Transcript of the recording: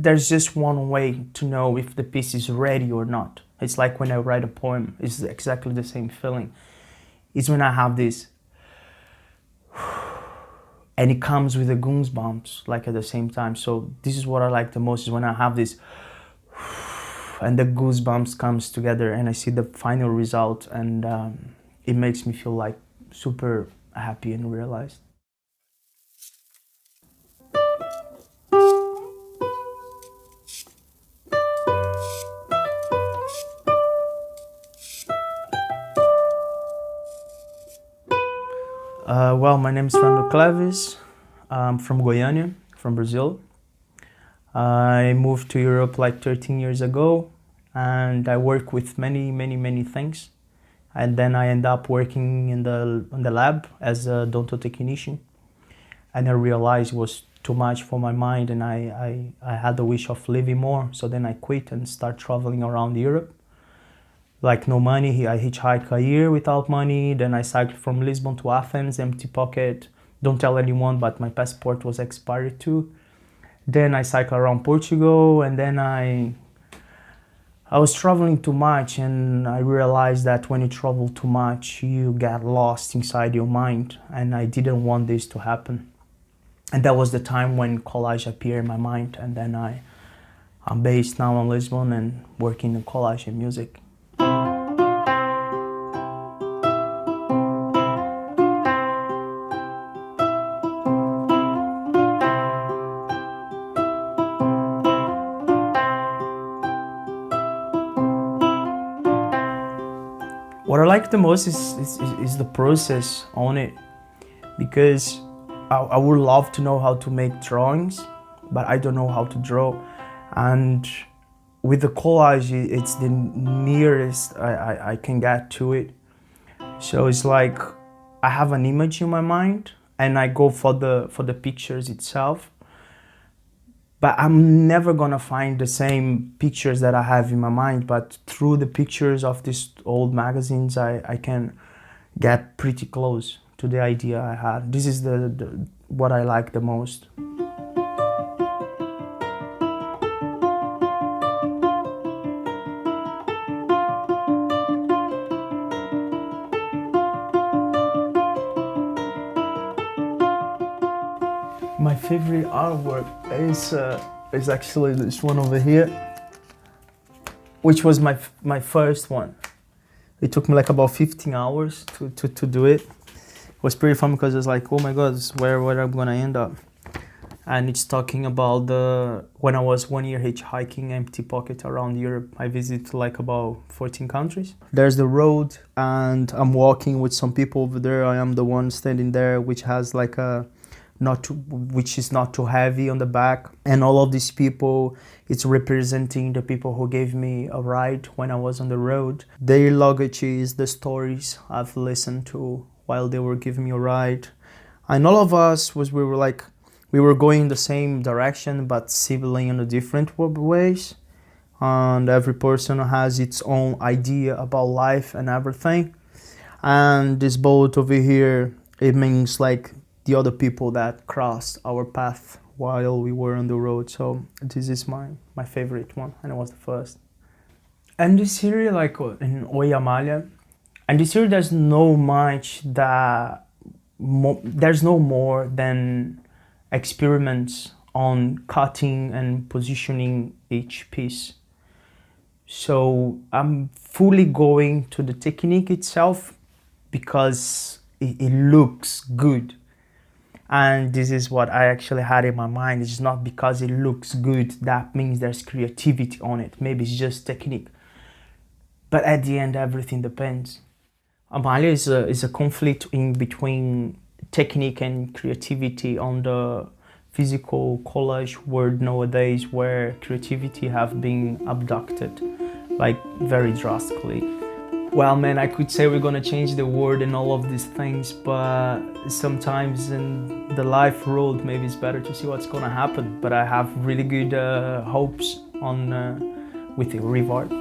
there's just one way to know if the piece is ready or not. It's like when I write a poem, it's exactly the same feeling. It's when I have this, and it comes with the goosebumps, like at the same time. So this is what I like the most, is when I have this, and the goosebumps comes together, and I see the final result, and it makes me feel like super happy and realized. Well, my name is Fernando Klewys. I'm from Goiânia, from Brazil. I moved to Europe like 13 years ago, and I work with many things. And then I end up working in the lab as a dental technician. And I realized it was too much for my mind, and I had the wish of living more. So then I quit and start traveling around Europe. Like no money, I hitchhiked a year without money. Then I cycled from Lisbon to Athens, empty pocket. Don't tell anyone, but my passport was expired too. Then I cycled around Portugal, and then I was traveling too much, and I realized that when you travel too much, you get lost inside your mind, and I didn't want this to happen. And that was the time when Collage appeared in my mind, and then I'm based now in Lisbon and working in Collage and music. What I like the most is the process on it, because I would love to know how to make drawings, but I don't know how to draw. And with the collage, it's the nearest I can get to it. So it's like I have an image in my mind, and I go for the pictures itself. But I'm never gonna find the same pictures that I have in my mind, but through the pictures of these old magazines, I can get pretty close to the idea I had. This is what I like the most. My favorite artwork is actually this one over here, which was my first one. It took me like about 15 hours to do it. It was pretty fun because it's like, oh my god, this is where I'm gonna end up. And it's talking about when I was 1 year hitchhiking empty pocket around Europe. I visited like about 14 countries. There's the road, and I'm walking with some people over there. I am the one standing there, which has like which is not too heavy on the back. And all of these people, it's representing the people who gave me a ride when I was on the road. Their luggage is the stories I've listened to while they were giving me a ride. And all of us we were going in the same direction, but civilly in a different ways. And every person has its own idea about life and everything. And this boat over here, it means like the other people that crossed our path while we were on the road. So this is my favorite one, and it was the first. And this series, like in Oi Amália, and this series there's no much there's no more than experiments on cutting and positioning each piece. So I'm fully going to the technique itself because it looks good. And this is what I actually had in my mind. It's not because it looks good that means there's creativity on it. Maybe it's just technique. But at the end, everything depends. Amália is a conflict in between technique and creativity on the physical collage world nowadays, where creativity have been abducted, like very drastically. Well, man, I could say we're gonna change the world and all of these things, but sometimes in the life road, maybe it's better to see what's gonna happen. But I have really good hopes on with the RevArt.